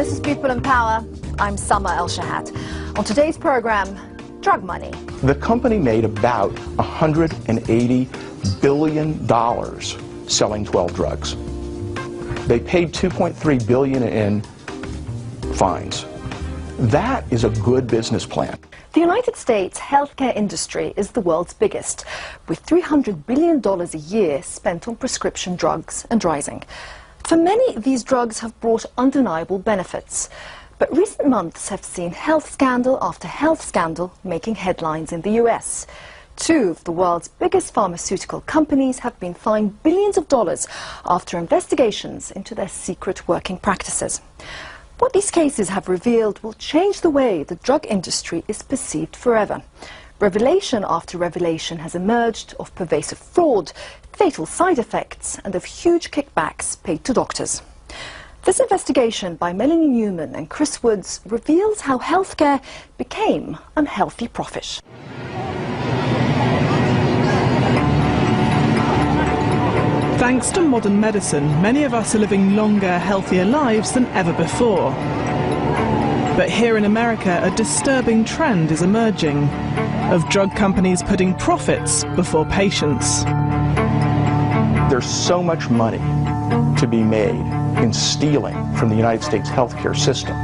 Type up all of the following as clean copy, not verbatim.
This is People in Power. I'm Summer El-Shahat. On today's program, drug money. The company made about $180 billion selling 12 drugs. They paid $2.3 billion in fines. That is a good business plan. The United States healthcare industry is the world's biggest, with $300 billion a year spent on prescription drugs and rising. For many, these drugs have brought undeniable benefits. But recent months have seen health scandal after health scandal making headlines in the US. Two of the world's biggest pharmaceutical companies have been fined billions of dollars after investigations into their secret working practices. What these cases have revealed will change the way the drug industry is perceived forever. Revelation after revelation has emerged of pervasive fraud, fatal side effects, and of huge kickbacks paid to doctors. This investigation by Melanie Newman and Chris Woods reveals how healthcare became unhealthy profit. Thanks to modern medicine, many of us are living longer, healthier lives than ever before. But here in America, a disturbing trend is emerging of drug companies putting profits before patients. There's so much money to be made in stealing from the United States healthcare system.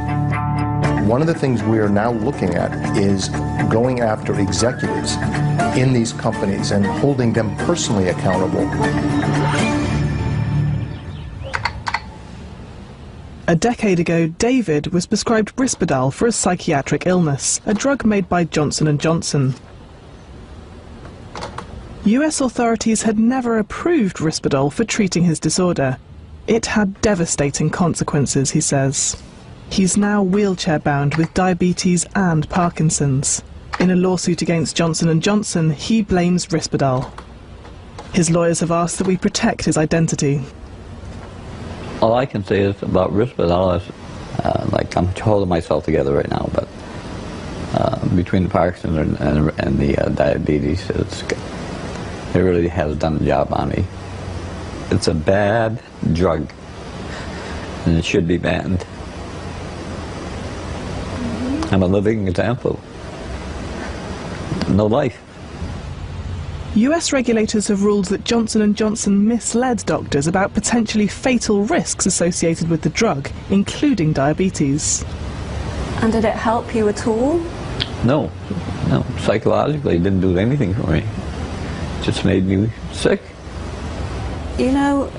One of the things we are now looking at is going after executives in these companies and holding them personally accountable. A decade ago, David was prescribed Risperdal for a psychiatric illness, a drug made by Johnson & Johnson. US authorities had never approved Risperdal for treating his disorder. It had devastating consequences, he says. He's now wheelchair-bound with diabetes and Parkinson's. In a lawsuit against Johnson & Johnson, he blames Risperdal. His lawyers have asked that we protect his identity. All I can say is about Risperdal is, like, I'm holding myself together right now, but between the Parkinson's and the diabetes, it really has done the job on me. It's a bad drug, and it should be banned. I'm a living example. No life. US regulators have ruled that Johnson & Johnson misled doctors about potentially fatal risks associated with the drug, including diabetes. And did it help you at all? No, no. Psychologically, it didn't do anything for me. It just made me sick. You know,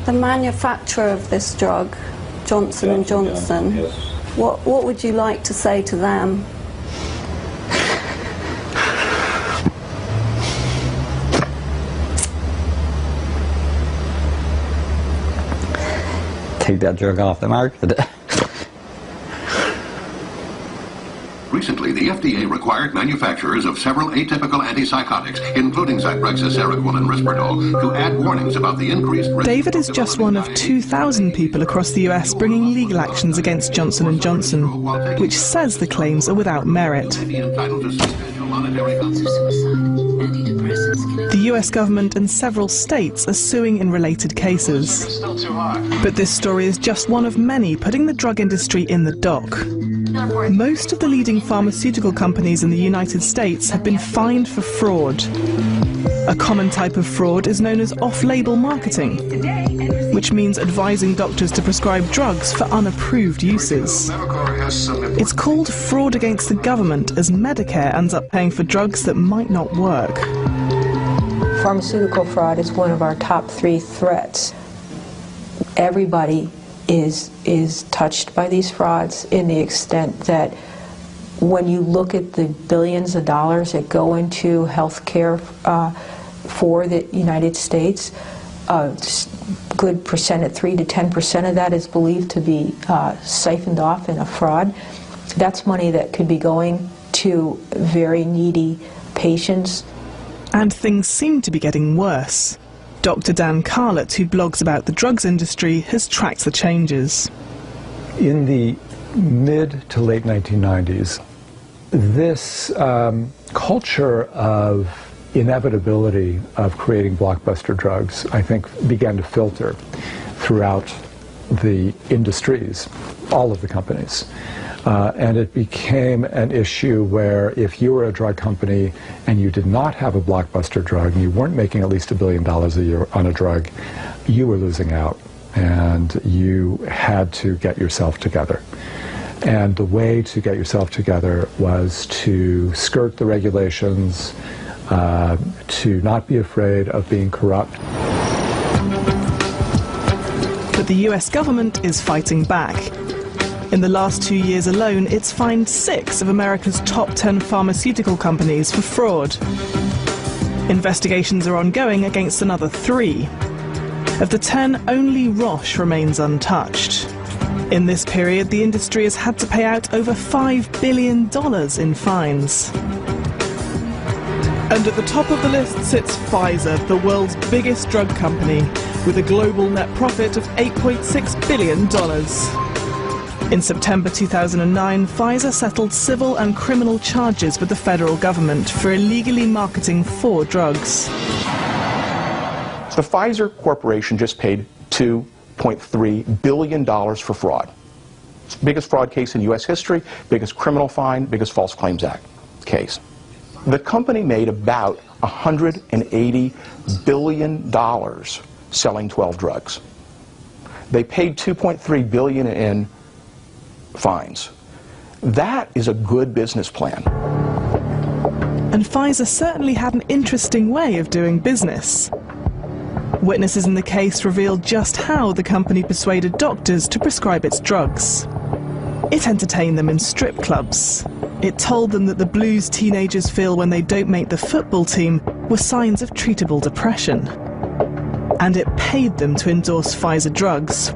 the manufacturer of this drug, Johnson & Johnson, Yes. what would you like to say to them? Take that drug off the market. Recently, the FDA required manufacturers of several atypical antipsychotics, including Zyprexa, Seroquel, and Risperdal, to add warnings about the increased risk. David is just one of 2,000 people across the US bringing legal actions against Johnson & Johnson, which says the claims are without merit. The US government and several states are suing in related cases. But this story is just one of many putting the drug industry in the dock. Most of the leading pharmaceutical companies in the United States have been fined for fraud. A common type of fraud is known as off-label marketing, which means advising doctors to prescribe drugs for unapproved uses. It's called fraud against the government, as Medicare ends up paying for drugs that might not work. Pharmaceutical fraud is one of our top 3 threats. Everybody is touched by these frauds in the extent that when you look at the billions of dollars that go into health care for the United States, a good percent, 3 to 10% of that is believed to be siphoned off in a fraud. That's money that could be going to very needy patients. And things seem to be getting worse. Dr. Dan Carlett, who blogs about the drugs industry, has tracked the changes. In the mid to late 1990s, this culture of inevitability of creating blockbuster drugs, I think, began to filter throughout the industries, all of the companies. And it became an issue where if you were a drug company and you did not have a blockbuster drug and you weren't making at least $1 billion a year on a drug, you were losing out and you had to get yourself together. And the way to get yourself together was to skirt the regulations, to not be afraid of being corrupt. But the US government is fighting back. In the last 2 years alone, it's fined 6 of America's top 10 pharmaceutical companies for fraud. Investigations are ongoing against another 3. Of the 10, only Roche remains untouched. In this period, the industry has had to pay out over $5 billion in fines. And at the top of the list sits Pfizer, the world's biggest drug company, with a global net profit of $8.6 billion. In September 2009, Pfizer settled civil and criminal charges with the federal government for illegally marketing 4 drugs. The Pfizer Corporation just paid $2.3 billion for fraud. It's the biggest fraud case in U.S. history, biggest criminal fine, biggest False Claims Act case. The company made about $180 billion selling 12 drugs. They paid $2.3 billion in fines. That is a good business plan. And Pfizer certainly had an interesting way of doing business. Witnesses in the case revealed just how the company persuaded doctors to prescribe its drugs. It entertained them in strip clubs. It told them that the blues teenagers feel when they don't make the football team were signs of treatable depression. And it paid them to endorse Pfizer drugs.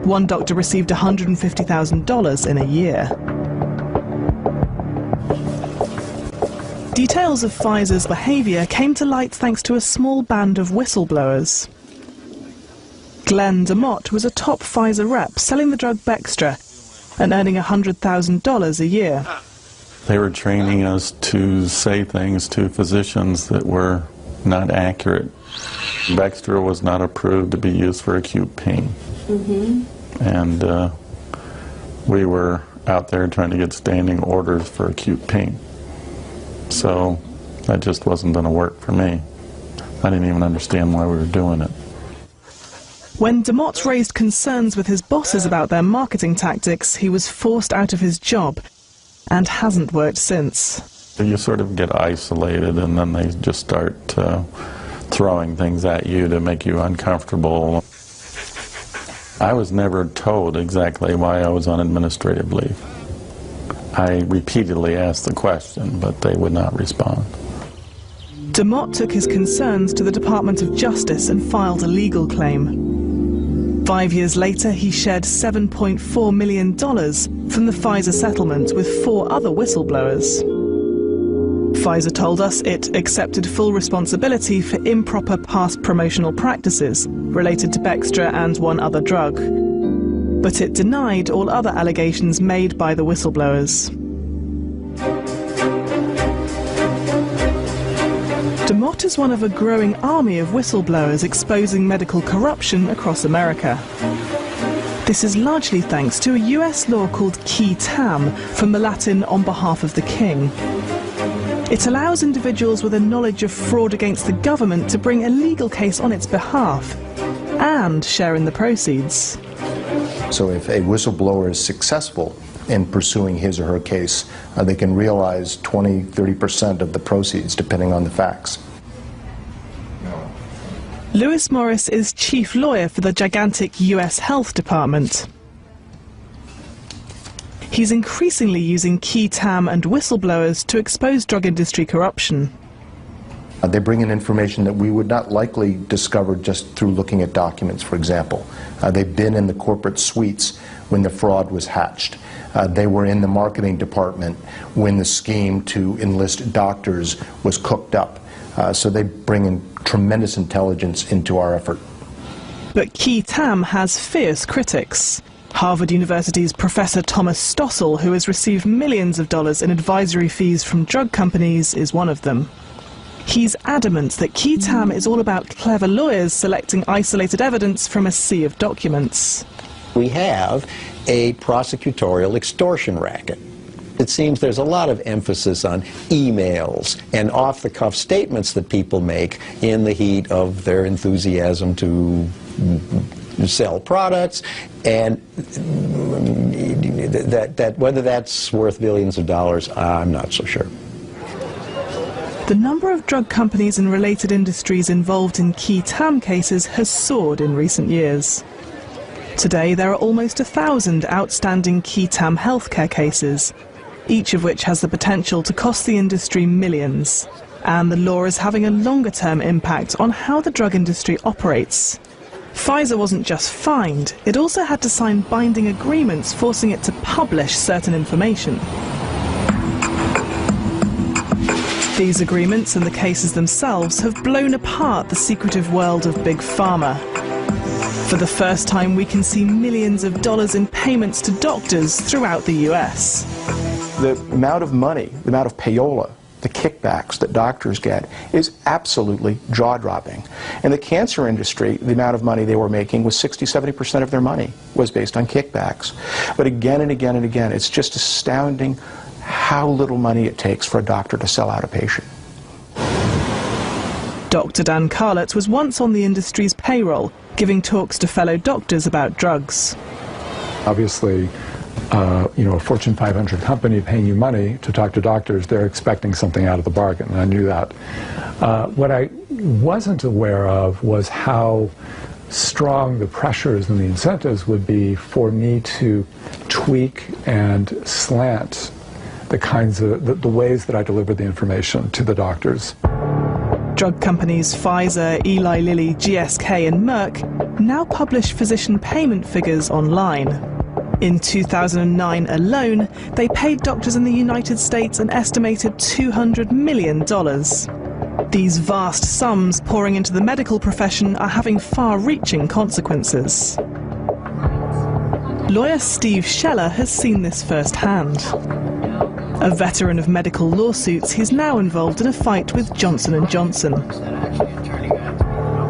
One doctor received $150,000 in a year. Details of Pfizer's behavior came to light thanks to a small band of whistleblowers. Glenn DeMott was a top Pfizer rep selling the drug Bextra and earning $100,000 a year. They were training us to say things to physicians that were not accurate. Bextra was not approved to be used for acute pain. And we were out there trying to get standing orders for acute pain. So that just wasn't going to work for me. I didn't even understand why we were doing it. When DeMott raised concerns with his bosses about their marketing tactics, he was forced out of his job and hasn't worked since. So you sort of get isolated and then they just start throwing things at you to make you uncomfortable. I was never told exactly why I was on administrative leave. I repeatedly asked the question, but they would not respond. DeMott took his concerns to the Department of Justice and filed a legal claim. 5 years later, he shared $7.4 million from the Pfizer settlement with 4 other whistleblowers. Pfizer told us it accepted full responsibility for improper past promotional practices related to Bextra and one other drug. But it denied all other allegations made by the whistleblowers. DeMott is one of a growing army of whistleblowers exposing medical corruption across America. This is largely thanks to a US law called qui tam, from the Latin on behalf of the king. It allows individuals with a knowledge of fraud against the government to bring a legal case on its behalf and share in the proceeds. So if a whistleblower is successful in pursuing his or her case, they can realize 20–30% of the proceeds, depending on the facts. Lewis Morris is chief lawyer for the gigantic US Health Department. He's increasingly using qui tam and whistleblowers to expose drug industry corruption. They bring in information that we would not likely discover just through looking at documents, for example. They've been in the corporate suites when the fraud was hatched. They were in the marketing department when the scheme to enlist doctors was cooked up. So they bring in tremendous intelligence into our effort. But qui tam has fierce critics. Harvard University's Professor Thomas Stossel, who has received millions of dollars in advisory fees from drug companies, is one of them. He's adamant that qui tam is all about clever lawyers selecting isolated evidence from a sea of documents. We have a prosecutorial extortion racket. It seems there's a lot of emphasis on emails and off-the-cuff statements that people make in the heat of their enthusiasm to sell products, and that whether that's worth billions of dollars, I'm not so sure. The number of drug companies and related industries involved in qui tam cases has soared in recent years. Today there are almost 1,000 outstanding qui tam healthcare cases, each of which has the potential to cost the industry millions. And the law is having a longer-term impact on how the drug industry operates. Pfizer wasn't just fined, it also had to sign binding agreements forcing it to publish certain information. These agreements and the cases themselves have blown apart the secretive world of Big Pharma. For the first time, we can see millions of dollars in payments to doctors throughout the US. The amount of money, the amount of payola, the kickbacks that doctors get is absolutely jaw-dropping. In the cancer industry, the amount of money they were making was 60–70% of their money was based on kickbacks. But again and again and again, it's just astounding how little money it takes for a doctor to sell out a patient. Dr. Dan Carlett was once on the industry's payroll, giving talks to fellow doctors about drugs. Obviously, a Fortune 500 company paying you money to talk to doctors, they're expecting something out of the bargain, and I knew that. What I wasn't aware of was how strong the pressures and the incentives would be for me to tweak and slant the kinds of, the ways that I deliver the information to the doctors. Drug companies Pfizer, Eli Lilly, GSK and Merck now publish physician payment figures online. In 2009 alone, they paid doctors in the United States an estimated $200 million. These vast sums pouring into the medical profession are having far-reaching consequences. Lawyer Steve Scheller has seen this firsthand. A veteran of medical lawsuits, he's now involved in a fight with Johnson & Johnson.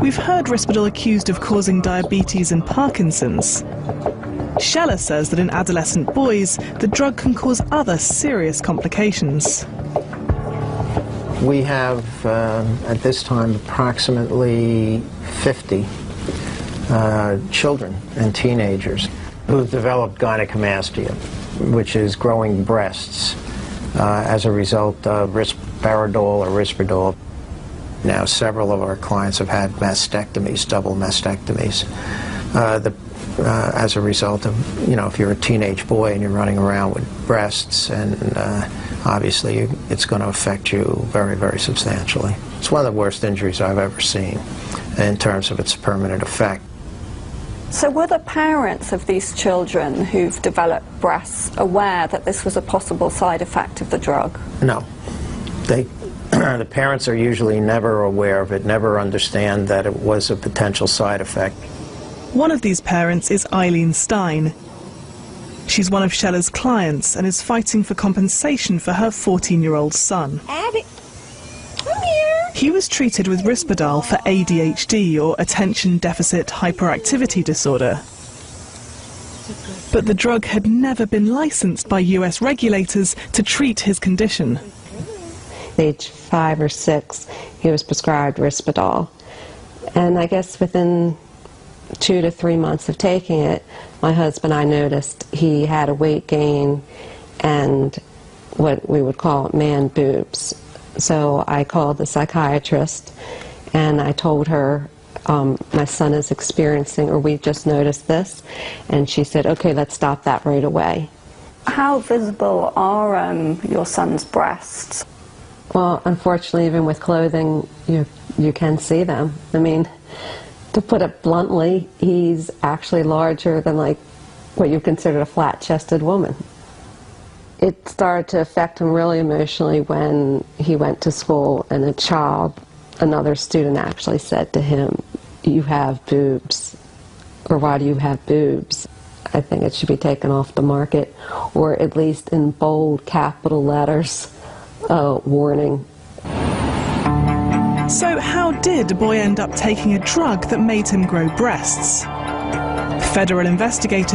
We've heard Risperdal accused of causing diabetes and Parkinson's. Scheller says that in adolescent boys, the drug can cause other serious complications. We have, at this time, approximately 50 children and teenagers who've developed gynecomastia, which is growing breasts, as a result of risperidol or Risperdal. Now, several of our clients have had mastectomies, double mastectomies, as a result of, if you're a teenage boy and you're running around with breasts, and obviously it's going to affect you very, very substantially. It's one of the worst injuries I've ever seen in terms of its permanent effect. So were the parents of these children who've developed breasts aware that this was a possible side effect of the drug? No. The parents are usually never aware of it, never understand that it was a potential side effect. One of these parents is Eileen Stein. She's one of Scheller's clients and is fighting for compensation for her 14-year-old son. Abby, come here. He was treated with Risperdal for ADHD, or attention deficit hyperactivity disorder. But the drug had never been licensed by US regulators to treat his condition. Age 5 or 6, he was prescribed Risperdal. And I guess within 2 to 3 months of taking it, my husband and I noticed he had a weight gain and what we would call man boobs. So I called the psychiatrist and I told her, my son is experiencing, or we just noticed this, and she said, okay, let's stop that right away. How visible are your son's breasts? Well, unfortunately, even with clothing, you can see them. I mean, to put it bluntly, he's actually larger than like what you consider a flat-chested woman. It started to affect him really emotionally when he went to school and another student actually said to him, "You have boobs," or "Why do you have boobs?" I think it should be taken off the market, or at least in bold capital letters, warning. So how did a boy end up taking a drug that made him grow breasts? Federal investigators